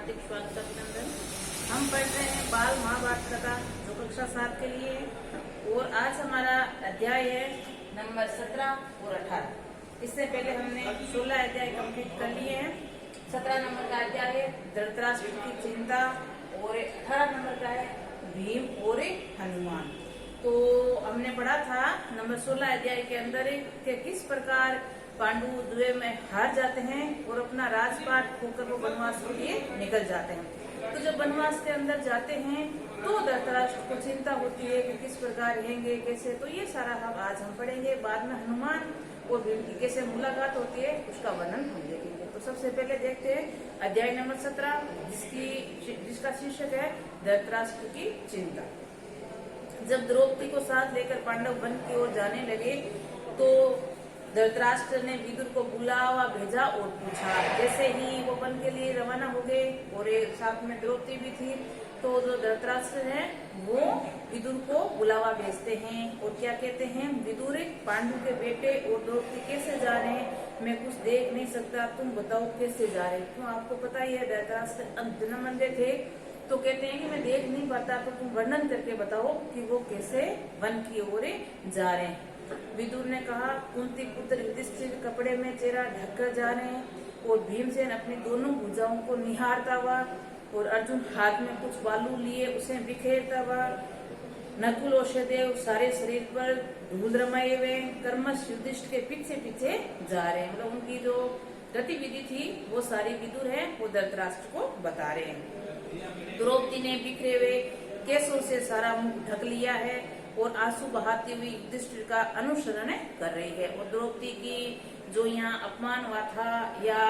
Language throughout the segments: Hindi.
हार्दिक स्वागत अभिनंदन। हम पढ़ रहे हैं बाल महाभारत कथा जो कक्षा 7 के लिए है और आज हमारा अध्याय है नंबर 17 और 18। इससे पहले हमने 16 अध्याय कंप्लीट कर लिए हैं। 17 नंबर का अध्याय है धृतराष्ट्र की चिंता और 18 नंबर का है भीम और हनुमान। तो हमने पढ़ा था नंबर 16 अध्याय के अंदर कि किस प्रकार पांडु युद्ध में हार जाते हैं और अपना राजपाट खोकर वो वनवास के लिए निकल जाते हैं। तो जब वनवास के अंदर जाते हैं तो धृतराष्ट्र को चिंता होती है कि किस प्रकार रहेंगे कैसे। तो ये सारा हम आज हम पढ़ेंगे। बाद में हनुमान और भीम की कैसे मुलाकात होती है उसका वर्णन हम देखेंगे। तो सबसे पहले देखते हैं अध्याय नंबर 17 जिसका शीर्षक है धृतराष्ट्र की चिंता। जब द्रौपदी को साथ लेकर पांडव वन की ओर जाने लगे तो धृतराष्ट्र ने विदुर को बुलावा भेजा और पूछा। जैसे ही वो वन के लिए रवाना हो गए और एक साथ में द्रौपदी भी थी तो जो धृतराष्ट्र है वो विदुर को बुलावा भेजते हैं और क्या कहते हैं, विदुर पांडु के बेटे और द्रौपदी कैसे जा रहे हैं, मैं कुछ देख नहीं सकता, तुम बताओ कैसे जा रहे। क्यों आपको पता ही है धृतराष्ट्र जन्मंदे थे तो कहते हैं कि मैं देख नहीं पाता, तो तुम वर्णन करके बताओ कि वो कैसे वन की ओर जा रहे हैं। विदुर ने कहा, कुंती पुत्र युधिष्ठिर कपड़े में चेहरा ढककर जा रहे हैं और भीमसेन अपनी दोनों भुजाओं को निहारता हुआ और अर्जुन हाथ में कुछ बालू लिए उसे बिखेरता हुआ, नकुल और सहदेव सारे शरीर पर धूल रमाए हुए कर्मश युधिष्ठिर के पीछे पीछे जा रहे हैं। मतलब उनकी जो गतिविधि थी वो सारी विदुर है वो धृतराष्ट्र को बता रहे हैं। द्रौपदी ने बिखरे हुए केसों से सारा मुख ढक लिया है और आंसू बहाती हुई युधिष्ठिर का अनुसरण कर रही है। और द्रौपदी की जो यहाँ अपमान हुआ था या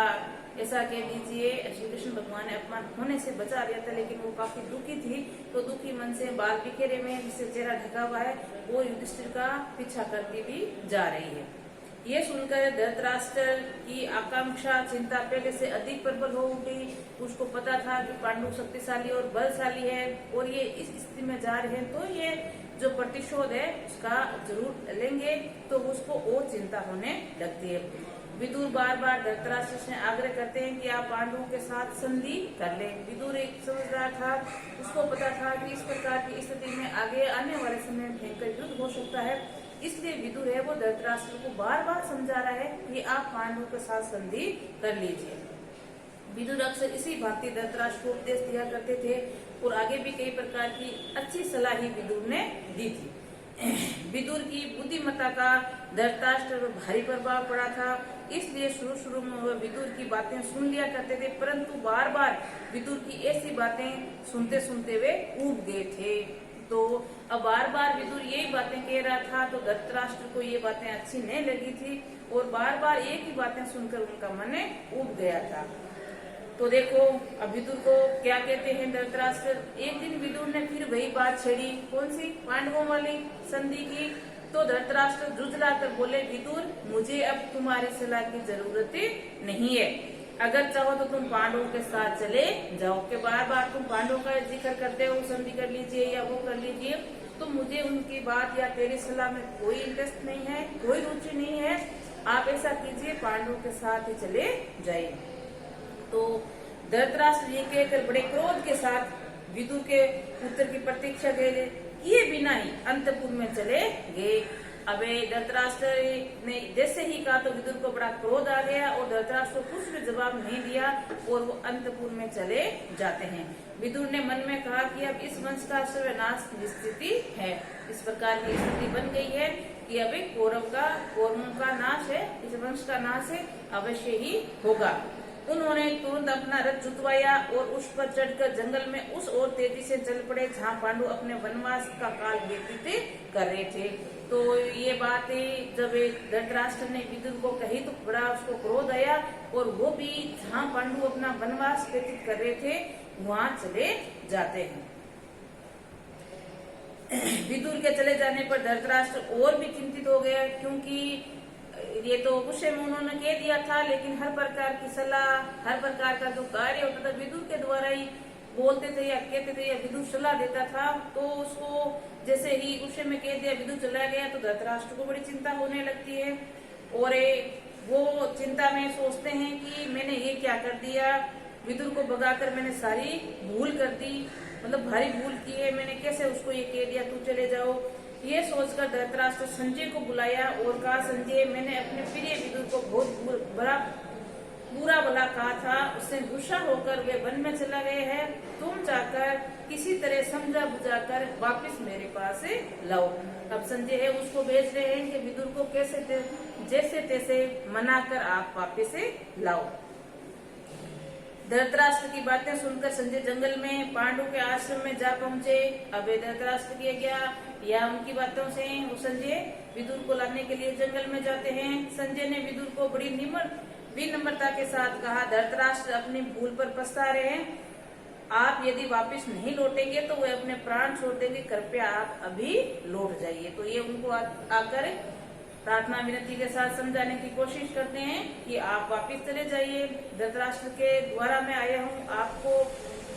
ऐसा कह दीजिए श्री कृष्ण भगवान ने अपमान होने से बचा दिया था, लेकिन वो काफी दुखी थी तो दुखी मन से बाल बिखेरे में जिससे चेहरा ढका हुआ है वो युधिष्ठिर का पीछा करती भी जा रही है। ये सुनकर धृतराष्ट्र की आकांक्षा चिंता पहले से अधिक प्रबल हो उठी। उसको पता था कि पांडु शक्तिशाली और बलशाली है और ये इस स्थिति में जा रहे हैं तो ये जो प्रतिशोध है उसका जरूर लेंगे, तो उसको और चिंता होने लगती है। विदुर बार बार धृतराष्ट्र से आग्रह करते हैं कि आप पांडवों के साथ संधि कर लें। विदुर एक समझदार था, उसको पता था कि इस प्रकार की स्थिति में आगे आने वाले समय में भयंकर युद्ध हो सकता है, इसलिए विदुर है वो धृतराष्ट्र को बार बार समझा रहा है कि आप पांडवों के साथ संधि कर लीजिए। विदुर अक्सर इसी भांति धृतराष्ट्र को उपदेश दिया करते थे और आगे भी कई प्रकार की अच्छी सलाह ही विदुर ने दी थी। विदुर की बुद्धिमत्ता का धृतराष्ट्र पर भारी प्रभाव पड़ा था, इसलिए शुरू में वह विदुर की बातें सुन लिया करते थे, परंतु बार बार विदुर की ऐसी बातें सुनते सुनते वे ऊब गए थे। तो अब बार बार विदुर यही बातें कह रहा था तो धृतराष्ट्र को ये बातें अच्छी नहीं लगी थी और बार बार एक ही बातें सुनकर उनका मन ऊब गया था। तो देखो अब विदुर को क्या कहते हैं धृतराष्ट्र। एक दिन विदुर ने फिर वही बात छेड़ी, कौन सी, पांडवों वाली संधि की। तो धृतराष्ट्र जुझलाकर बोले, विदुर मुझे अब तुम्हारी सलाह की जरूरत नहीं है, अगर चाहो तो तुम पांडवों के साथ चले जाओ। के बार बार तुम पांडवों का जिक्र करते हो, संधि कर लीजिए या वो कर लीजिए, तो मुझे उनकी बात या तेरी सलाह में कोई इंटरेस्ट नहीं है, कोई रुचि नहीं है। आप ऐसा कीजिए पांडवों के साथ ही चले जाइए। तो धृतराष्ट्र ये कहकर बड़े क्रोध के साथ विदुर के उत्तर की प्रतीक्षा किए बिना ही अंतपुर में चले गए। अबे धृतराष्ट्र ने जैसे ही कहा तो विदुर को बड़ा क्रोध आ गया और धृतराष्ट्र को कुछ भी जवाब नहीं दिया और वो अंतपुर में चले जाते हैं। विदुर ने मन में कहा कि अब इस वंश का सर्वनाश स्थिति है। इस प्रकार की स्थिति बन गई है कि अभी कौरवों का नाश है, इस वंश का नाश है अवश्य ही होगा। उन्होंने तुरंत अपना रथ जुतवाया और उस पर चढ़कर जंगल में उस ओर तेजी से चल पड़े जहाँ पांडु अपने वनवास का काल व्यतीत कर रहे थे। तो ये बातें जब धृतराष्ट्र ने विदुर को कही तो बड़ा उसको क्रोध आया और वो भी जहाँ पांडु अपना वनवास व्यतीत कर रहे थे वहाँ चले जाते हैं। विदुर के चले जाने पर धृतराष्ट्र और भी चिंतित हो गया, क्योंकि ये तो गुस्से में उन्होंने कह दिया था, लेकिन हर प्रकार की सलाह, हर प्रकार का जो कार्य होता था विदुर के द्वारा ही बोलते थे या कहते थे या विदुर सलाह देता था। तो उसको जैसे ही गुस्से में कह दिया, विदुर चला गया तो धृतराष्ट्र को बड़ी चिंता होने लगती है और वो चिंता में सोचते हैं कि मैंने ये क्या कर दिया। विदुर को भगाकर मैंने सारी भूल कर दी, मतलब भारी भूल की है मैंने, कैसे उसको ये कह दिया तू चले जाओ। ये सोचकर धृतराष्ट्र संजय को बुलाया और कहा, संजय मैंने अपने प्रिय विदुर को बहुत बुरा भला कहा था, उससे गुस्सा होकर वे वन में चला गए हैं, तुम जाकर किसी तरह समझा बुझाकर वापस मेरे पास लाओ। अब संजय है उसको भेज रहे हैं कि विदुर को कैसे जैसे तैसे मनाकर आप वापस लाओ। धृतराष्ट्र की बातें सुनकर संजय जंगल में पांडु के आश्रम में जा पहुंचे। अब धृतराष्ट्र किया गया या उनकी बातों से वो संजय विदुर को लाने के लिए जंगल में जाते हैं। संजय ने विदुर को बड़ी विनम्रता के साथ कहा, धृतराष्ट्र अपनी भूल पर पछता रहे हैं, आप यदि वापस नहीं लौटेंगे तो वे अपने प्राण छोड़ देंगे, कृपया आप अभी लौट जाइए। तो ये उनको आकर प्रार्थना विनती के साथ समझाने की कोशिश करते हैं कि आप वापस चले जाइए, धृतराष्ट्र के द्वारा मैं आया हूँ, आपको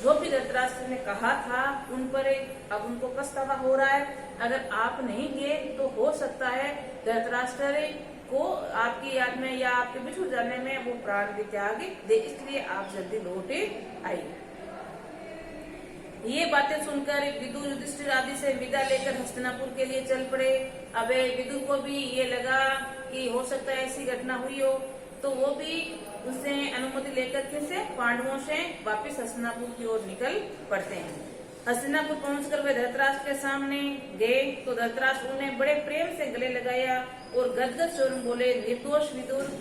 जो भी धृतराष्ट्र ने कहा था उन पर अब उनको पछतावा हो रहा है, अगर आप नहीं गए तो हो सकता है धृतराष्ट्र को आपकी याद में या आपके बिछुड़ जाने में वो प्राण भी त्याग दे, इसलिए आप जल्दी लौटे आइए। ये बातें सुनकर विदुर युधिष्ठिर आदि से विदा लेकर हस्तिनापुर के लिए चल पड़े। अब विदुर को भी ये लगा कि हो सकता है ऐसी घटना हुई हो, तो वो भी उससे अनुमति लेकर फिर से पांडवों से वापस हस्तिनापुर की ओर निकल पड़ते हैं। हस्तिनापुर पहुंचकर वे धृतराष्ट्र के सामने गए तो धृतराष्ट्र उन्हें बड़े प्रेम से गले लगाया और गदगद स्वर में बोले, निर्दोष विदुर,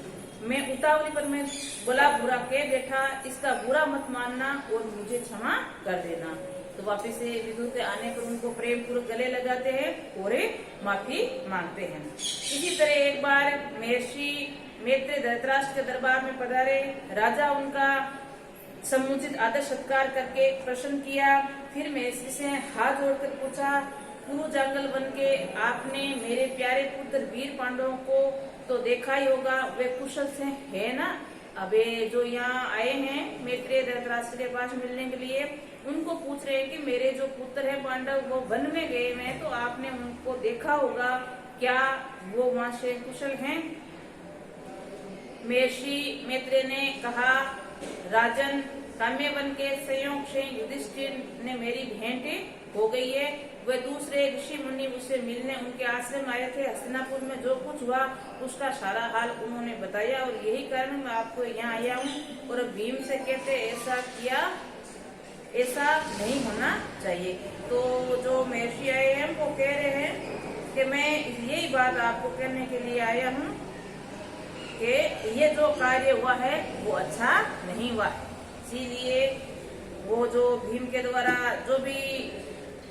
मैं उतावली पर मैं बुरा कह बैठा, इसका बुरा मत मानना और मुझे क्षमा कर देना। तो वापिस से विदुर के आने पर उनको प्रेम पूर्वक गले लगाते हैं और माफी मांगते हैं। इसी तरह एक बार महर्षि मैत्रेय धृतराष्ट्र के दरबार में पधारे। राजा उनका समुचित आदर सत्कार करके प्रसन्न किया। फिर महर्षि से हाथ जोड़कर पूछा, कुरु जंगल वन के आपने मेरे प्यारे पुत्र वीर पांडवों को तो देखा ही होगा, वे कुशल से है ना? अबे जो यहाँ आए हैं मैत्रेय धृतराष्ट्र के पास मिलने के लिए, उनको पूछ रहे हैं कि मेरे जो पुत्र है पांडव वो वन में गए हुए हैं, तो आपने उनको देखा होगा, क्या वो वहां से कुशल हैं? महर्षि मैत्रेय ने कहा, राजन, काम्य वन के संयोग से युधिष्ठिर ने मेरी भेंट हो गई है। वे दूसरे ऋषि मुनि मुझसे मिलने उनके आश्रम आए थे। हस्तिनापुर में जो कुछ हुआ उसका सारा हाल उन्होंने बताया और यही कारण मैं आपको यहाँ आया हूँ। और भीम से कहते ऐसा किया, ऐसा नहीं होना चाहिए। तो जो महर्षि आए हैं वो कह रहे हैं कि मैं यही बात आपको कहने के लिए आया हूँ कि ये जो कार्य हुआ है वो अच्छा नहीं हुआ, इसीलिए वो जो भीम के द्वारा जो भी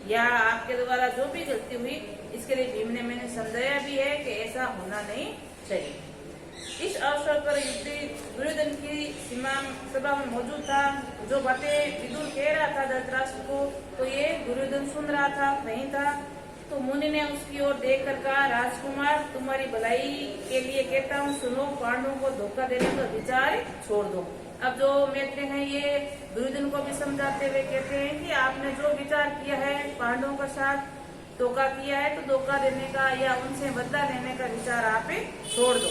या आपके द्वारा जो भी गलती हुई, इसके लिए भीम ने मैंने समझाया भी है कि ऐसा होना नहीं चाहिए। इस अवसर पर दुर्योधन की सीमा सभा में मौजूद था। जो बातें विदुर कह रहा था धृतराष्ट्र को, तो ये दुर्योधन सुन रहा था, नहीं था। तो मुनि ने उसकी ओर देखकर कहा, राजकुमार, तुम्हारी भलाई के लिए कहता हूँ, सुनो, पांडवों को धोखा देने का विचार छोड़ दो। अब जो मैत्रेय हैं ये दुर्योधन को भी समझाते हुए कहते हैं कि आपने जो विचार किया है पांडवों के साथ धोखा किया है, तो धोखा देने का या उनसे बदला लेने का विचार आप छोड़ दो,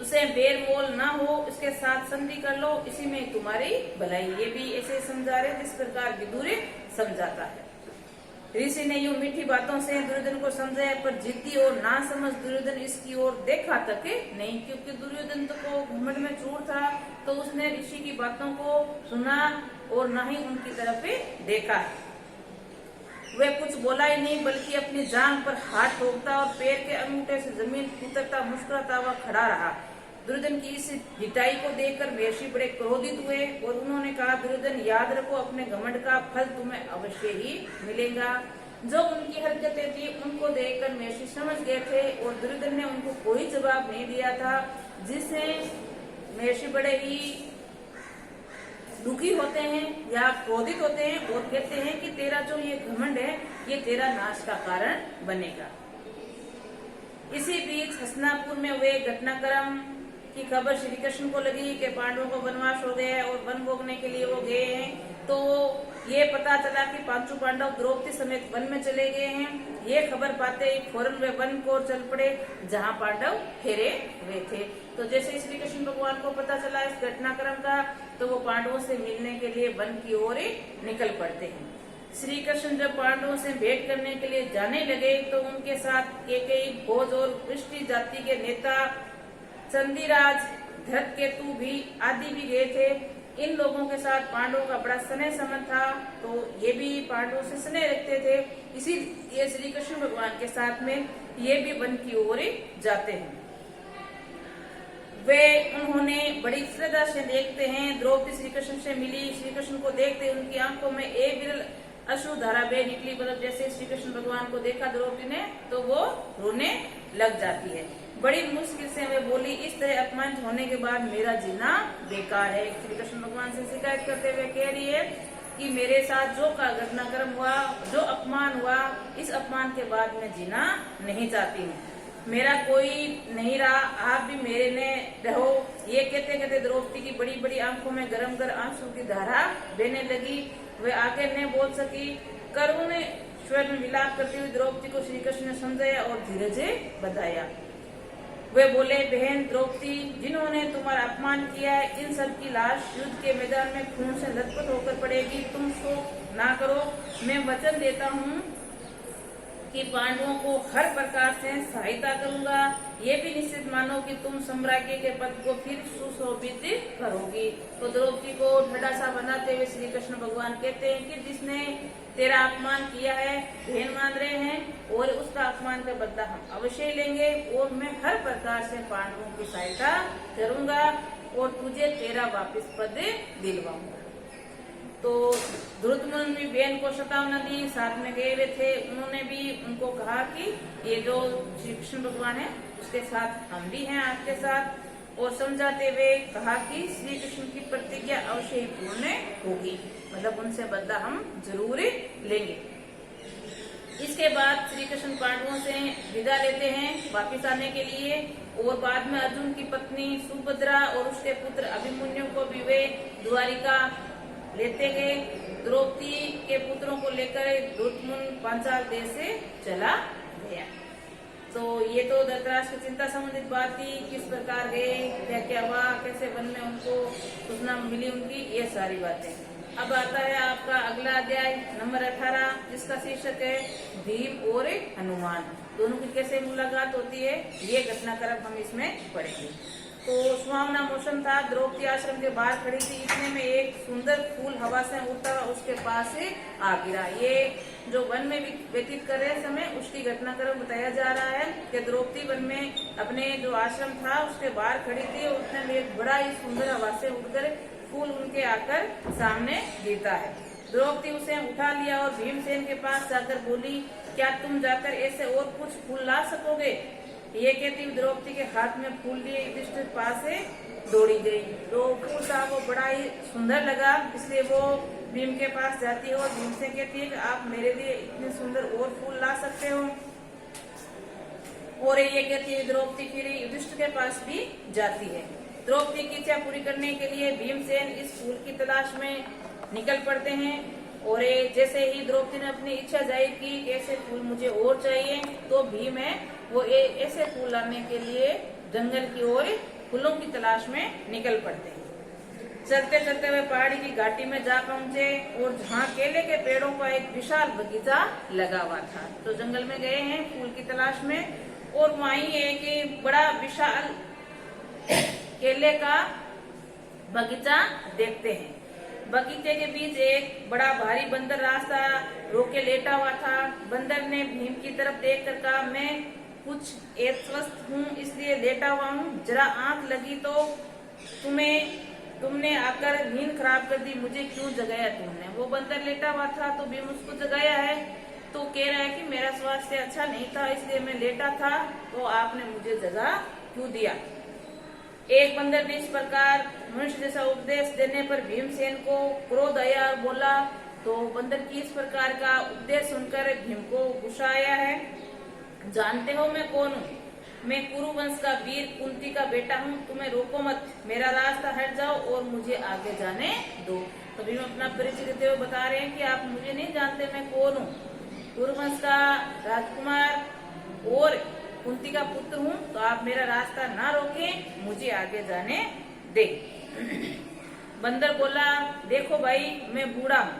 उसे बेर मोल ना हो, इसके साथ संधि कर लो, इसी में तुम्हारी भलाई। ये भी ऐसे समझा रहे जिस प्रकार विदुर समझाता है। ऋषि ने यूं मीठी बातों से दुर्योधन को समझाया, पर जिद्दी और ना समझ दुर्योधन इसकी ओर देखा तक नहीं, क्योंकि दुर्योधन को घमंड में चूर था, तो उसने ऋषि की बातों को सुना और ना ही उनकी तरफ देखा। वह कुछ बोला ही नहीं, बल्कि अपनी जांघ पर हाथ ठोकता और पैर के अंगूठे से जमीन उतरता मुस्कुराता हुआ खड़ा रहा। दुर्योधन की इस ढिठाई को देखकर महर्षि बड़े क्रोधित हुए और उन्होंने कहा, दुर्योधन, याद रखो, अपने घमंड का फल तुम्हें अवश्य ही मिलेगा। जो उनकी हरकतें थी उनको देखकर महर्षि समझ गए थे और दुर्योधन ने उनको कोई जवाब नहीं दिया था, जिससे महर्षि बड़े ही दुखी होते हैं या क्रोधित होते हैं और कहते हैं कि तेरा जो ये घमंड है ये तेरा नाश का कारण बनेगा। इसी बीच हस्तिनापुर में हुए घटनाक्रम की खबर श्री कृष्ण को लगी कि पांडवों को वनवास हो गया है और वन भोगने के लिए वो गए हैं। तो ये पता चला कि पांचों पांडव द्रौपदी समेत वन में चले गए हैं। ये खबर पाते ही फौरन वे वन को चल पड़े जहाँ पांडव ठहरे हुए थे। तो जैसे श्री कृष्ण भगवान को पता चला इस घटनाक्रम का, तो वो पांडवों से मिलने के लिए वन की ओर निकल पड़ते हैं। श्री कृष्ण जब पांडवों से भेंट करने के लिए जाने लगे तो उनके साथ केकई, भोज और वृष्टि जाति के नेता चंदीराज, धृतकेतु भी आदि भी गए थे। इन लोगों के साथ पांडवों का बड़ा स्नेह संबंध था, तो ये भी पांडवों से स्नेह रखते थे। इसीलिए श्री कृष्ण भगवान के साथ में ये भी वन की ओर जाते हैं। उन्होंने बड़ी श्रद्धा से देखते हैं। द्रौपदी श्री कृष्ण से मिली, श्री कृष्ण को देखते उनकी आंखों में एक विरल अश्रु धारा बह निकली। मतलब जैसे श्री कृष्ण भगवान को देखा द्रौपदी ने, तो वो रोने लग जाती है। बड़ी मुश्किल से वे बोली, इस तरह अपमानित होने के बाद मेरा जीना बेकार है। श्री कृष्ण भगवान से शिकायत करते हुए कह रही है कि मेरे साथ जो घटनाक्रम हुआ, जो अपमान हुआ, इस अपमान के बाद मैं जीना नहीं चाहती हूँ। मेरा कोई नहीं रहा, आप भी मेरे ने रहो। ये कहते कहते द्रौपदी की बड़ी बड़ी आंखों में गरम गरम आंसू की धारा बहने लगी। वे आगे नहीं बोल सकी। करुण स्वर में विलाप करती हुई द्रौपदी को श्री कृष्ण ने समझाया और धीरज बधाया। वे बोले, बहन द्रौपदी, जिन्होंने तुम्हारा अपमान किया है, इन सब की लाश युद्ध के मैदान में खून से लथपथ होकर पड़ेगी। तुम शोक ना करो। मैं वचन देता हूँ कि पांडवों को हर प्रकार से सहायता करूंगा। ये भी निश्चित मानो कि तुम साम्राज्य के पद को फिर सुशोभित करोगी। तो द्रौपदी को ढाढ़सा बनाते हुए श्री कृष्ण भगवान कहते हैं कि जिसने तेरा अपमान किया है, बहन मान रहे हैं, और उसका अपमान का बदला हम अवश्य लेंगे, और मैं हर प्रकार से पांडवों की सहायता करूंगा और तुझे तेरा वापस पद दिलवाऊंगा। तो द्रुतमन भी बहन को सतावना दी, साथ में गए हुए थे। उन्होंने भी उनको कहा कि ये जो श्री कृष्ण भगवान है उसके साथ हम भी हैं आपके साथ, और समझाते हुए कहा कि श्री कृष्ण की प्रतिज्ञा अवश्य ही पूर्ण होगी, मतलब उनसे बदला हम जरूर लेंगे। इसके बाद श्री कृष्ण पांडवों से विदा लेते हैं वापिस आने के लिए, और बाद में अर्जुन की पत्नी सुभद्रा और उसके पुत्र अभिमन्यु को भी वे द्वारिका लेते गए। द्रौपदी के पुत्रों को लेकर दुर्मुन पांचाल देश से चला गया। तो ये तो धृतराष्ट्र की चिंता संबंधित बात थी, किस प्रकार गए, क्या क्या हुआ, कैसे वन में उनको सूचना मिली उनकी, ये सारी बातें। अब आता है आपका अगला अध्याय नंबर 18, जिसका शीर्षक है भीम और हनुमान, दोनों की कैसे मुलाकात होती है, ये घटनाक्रम हम इसमें पढ़ेंगे। तो सुहावना मौसम था, द्रौपदी आश्रम के बाहर खड़ी थी। इतने में एक सुंदर फूल हवा से उड़ता हुआ उसके पास से आ गिरा। ये जो वन में व्यतीत कर रहे समय उसकी घटनाक्रम बताया जा रहा है कि द्रौपदी वन में अपने जो आश्रम था उसके बाहर खड़ी थी, और उतने में एक बड़ा ही सुंदर हवा से उड़कर फूल उनके आकर सामने गिरता है। द्रौपदी उसे उठा लिया और भीमसेन के पास जाकर बोली, क्या तुम जाकर ऐसे और कुछ फूल ला सकोगे? ये कहती हुई द्रौपदी के हाथ में फूल लिए युधिष्ठिर पास से दौड़ी गई। तो फूल था वो बड़ा ही सुंदर लगा, इसलिए वो भीम के पास जाती है और भीम से कहती है कि आप मेरे लिए इतने सुंदर और फूल ला सकते हो। और ये कहती है द्रौपदी फिर युधिष्ठिर के पास भी जाती है। द्रौपदी की इच्छा पूरी करने के लिए भीमसेन इस फूल की तलाश में निकल पड़ते हैं, और जैसे ही द्रौपदी ने अपनी इच्छा जाहिर की कि ऐसे फूल मुझे और चाहिए, तो भीम है वो ऐसे फूल लाने के लिए जंगल की ओर फूलों की तलाश में निकल पड़ते हैं। चलते चलते वे पहाड़ी की घाटी में जा पहुंचे, और जहाँ केले के पेड़ों का एक विशाल बगीचा लगा हुआ था। तो जंगल में गए हैं फूल की तलाश में, और वहीं एक बड़ा विशाल केले का बगीचा देखते हैं। बगीचे के बीच एक बड़ा भारी बंदर रास्ता रोके लेटा हुआ था। बंदर ने भीम की तरफ देखकर कहा, मैं कुछ अस्वस्थ हूँ इसलिए लेटा हुआ हूँ, जरा आंख लगी तो तुमने आकर नींद खराब कर दी, मुझे क्यों जगाया तुमने? वो बंदर लेटा हुआ था तो भीम उसको जगाया है, तो कह रहा है कि मेरा स्वास्थ्य अच्छा नहीं था इसलिए मैं लेटा था, तो आपने मुझे जगा क्यों दिया? एक बंदर ने इस प्रकार मनुष्य जैसा उपदेश देने पर भीमसेन को क्रोध आया और बोला। तो बंदर की इस प्रकार का उपदेश सुनकर भीम को गुस्सा आया है। जानते हो मैं कौन हूँ? मैं कुरु वंश का वीर कुंती का बेटा हूँ, तुम्हें रोको मत, मेरा रास्ता हट जाओ और मुझे आगे जाने दो। तो भीम अपना परिचय देते हुए बता रहे हैं कि आप मुझे नहीं जानते, मैं कौन हूँ। कुरुवंश का राजकुमार और कुंती का पुत्र हूँ, तो आप मेरा रास्ता ना रोकें, मुझे आगे जाने दे। बंदर बोला, देखो भाई मैं बूढ़ा हूँ,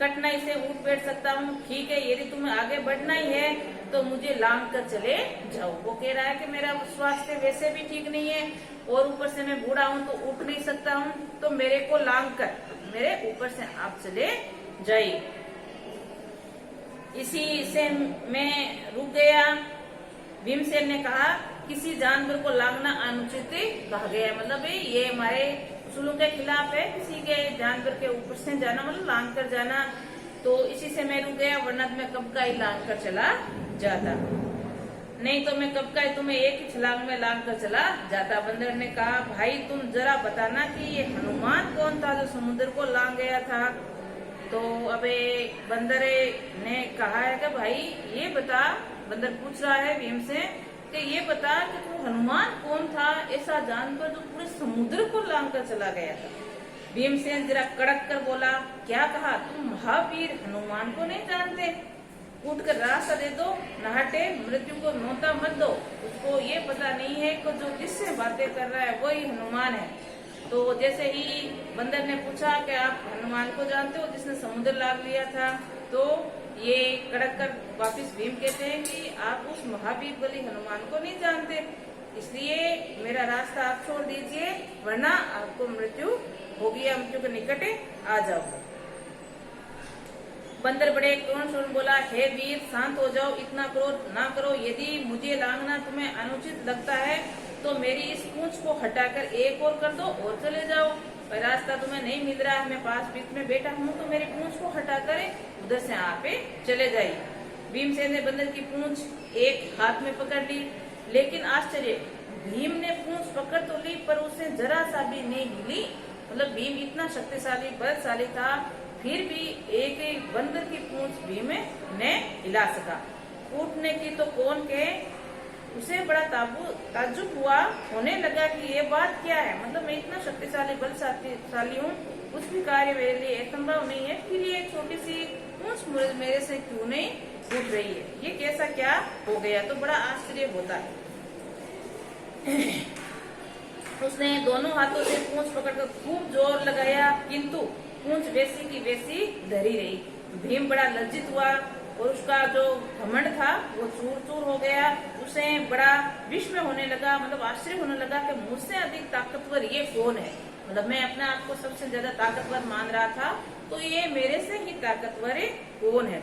कठिनाई से उठ बैठ सकता हूँ, ठीक है, यदि तुम्हें आगे बढ़ना ही है तो मुझे लांग कर चले जाओ। वो कह रहा है कि मेरा स्वास्थ्य वैसे भी ठीक नहीं है और ऊपर से मैं बूढ़ा हूँ तो उठ नहीं सकता हूँ, तो मेरे को लांग कर मेरे ऊपर से आप चले जाइए। इसी से मैं रुक गया। भीमसेन ने कहा, किसी जानवर को लांगना अनुचित कहा गया है, मतलब ये हमारे उसूलों के खिलाफ है, किसी के जानवर के ऊपर से जाना मतलब लांग कर जाना। तो इसी से मैं रुक गया, वरना मैं कब का ही लांग कर चला जाता, नहीं तो मैं कब का ही तुम्हें एक ही छलांग में लांग कर चला जाता। बंदर ने कहा, भाई तुम जरा बताना कि ये हनुमान कौन था जो समुद्र को लांग गया था। तो अबे बंदर ने कहा है कि भाई ये बता, बंदर पूछ रहा है भीम से कि ये बता कि तू हनुमान कौन था, ऐसा जानकर जो पूरे समुद्र को लांग कर चला गया था। भीमसेन जरा कड़क कर बोला, क्या कहा, तुम महावीर हनुमान को नहीं जानते? उठकर रास्ता दे दो, नहाटे मृत्यु को नोता मत दो। उसको ये पता नहीं है कि जो जिससे बातें कर रहा है वही हनुमान है। तो जैसे ही बंदर ने पूछा कि आप हनुमान को जानते हो जिसने समुद्र लांग लिया था, तो ये कड़क कर वापिस भीम कहते हैं कि आप उस महावीर बलि हनुमान को नहीं जानते, इसलिए मेरा रास्ता आप छोड़ दीजिए, वरना आपको मृत्यु होगी या मृत्यु के निकट आ जाओगे। बंदर बड़े क्रोध स्वर में बोला, हे वीर शांत हो जाओ, इतना क्रोध ना करो, यदि मुझे लांघना तुम्हें अनुचित लगता है तो मेरी इस पूंछ को हटाकर एक और कर दो और चले जाओ। पर रास्ता तुम्हें नहीं मिल रहा है, मैं पास बीच में बैठा हूँ, तो मेरी पूंछ को हटाकर उधर से आप चले जाइए। भीमसेन ने बंदर की पूंछ एक हाथ में पकड़ ली, लेकिन आश्चर्य, भीम ने पूंछ पकड़ तो ली पर उसे जरा सा भी नहीं हिली। मतलब भीम इतना शक्तिशाली बलशाली था, फिर भी एक बंदर की पूंछ भीम ने हिला सका। उठने की तो कौन कहे, उसे बड़ा ताज्जुब हुआ, होने लगा कि ये बात क्या है, मतलब मैं इतना शक्तिशाली बलशाली हूँ, कुछ भी कार्य मेरे लिए असंभव नहीं है, फिर ये छोटी सी पूंछ मेरे से क्यों नहीं उठ रही है, ये कैसा क्या हो गया, तो बड़ा आश्चर्य होता है। उसने दोनों हाथों से पूंछ पकड़कर खूब जोर लगाया, किंतु पूंछ वैसी की वैसी धरी रही। भीम बड़ा लज्जित हुआ और उसका जो घमंड था वो चूर चूर हो गया। उसे बड़ा विस्मय होने लगा, मतलब आश्चर्य होने लगा कि मुझसे अधिक ताकतवर ये कौन है। मतलब मैं अपने आप को सबसे ज्यादा ताकतवर मान रहा था, तो ये मेरे से ही ताकतवर कौन है।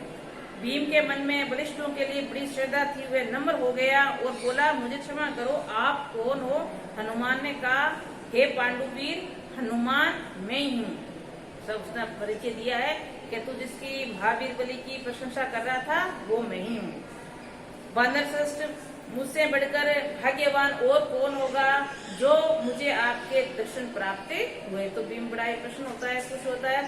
भीम के मन में बलिष्ठों के लिए बड़ी श्रद्धा थी, वे नम्र हो गया और बोला, मुझे क्षमा करो, आप कौन हो? हनुमान ने कहा, हे पांडुवीर, हनुमान मैं ही हूँ। सब उसने परिचय दिया है कि तू जिसकी महावीर बलि की प्रशंसा कर रहा था वो मैं ही हूँ। वानर श्रेष्ठ, मुझसे बढ़कर भाग्यवान और कौन होगा जो मुझे आपके दर्शन प्राप्त हुए। तो भीम बड़ा ही प्रश्न होता है, खुश होता है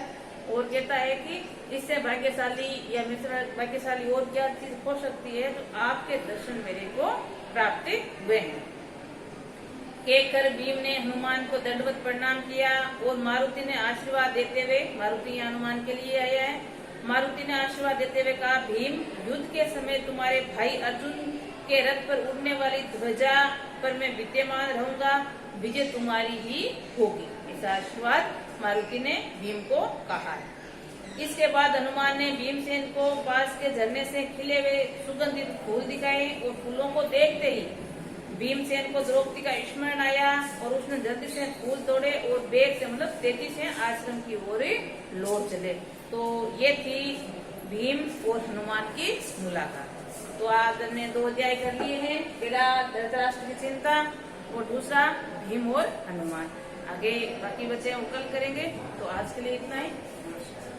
और कहता है कि इससे भाग्यशाली या मिश्र भाग्यशाली और क्या चीज हो सकती है जो आपके दर्शन मेरे को प्राप्त हुए हैं। कहकर भीम ने हनुमान को दंडवत प्रणाम किया और मारुति ने आशीर्वाद देते हुए, मारुति हनुमान के लिए आया है, मारुति ने आशीर्वाद देते हुए कहा, भीम, युद्ध के समय तुम्हारे भाई अर्जुन के रथ पर उड़ने वाली ध्वजा पर मैं विद्यमान रहूंगा, विजय तुम्हारी ही होगी। ऐसा आशीर्वाद मारुति ने भीम को कहा है। इसके बाद हनुमान ने भीमसेन को पास के झरने से खिले हुए सुगंधित फूल दिखाए और फूलों को देखते ही भीमसेन को द्रौपदी का स्मरण आया और उसने जल्दी से फूल तोड़े और बेग से मतलब तेजी से आश्रम की ओर लौट चले। तो ये थी भीम और हनुमान की मुलाकात। तो आज हमने 2 अध्याय कर लिए हैं, पहला धृतराष्ट्र की चिंता और दूसरा भीम और हनुमान। आगे बाकी बच्चे वो कल करेंगे। तो आज के लिए इतना ही, नमस्कार।